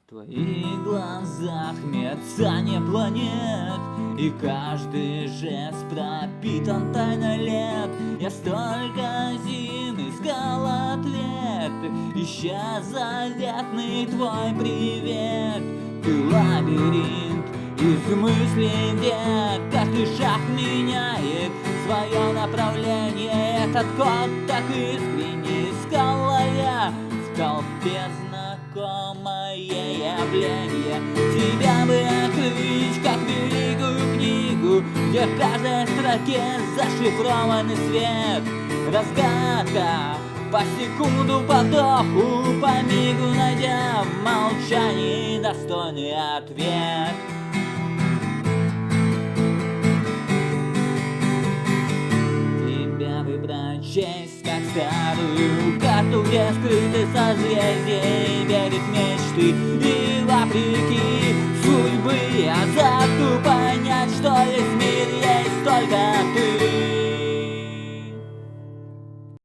В твоих глазах мерцание планет, и каждый жест пропитан тайной лет. Я столько зим искал ответ, ища заветный твой привет. Ты лабиринт из мыслей, где каждый шаг меняет свое направление. Этот код так искренне искала я в толпе знакомое явление. Тебя бы открыть, как великую книгу, где в каждой строке зашифрованный свет. Разгадка по секунду, по вдоху, по мигу, найдя в молчании достойный ответ. Тебя выбрать честь, как старую карту, где скрыты созвездия и берег мечты. И вопреки судьбы азарту понять, что есть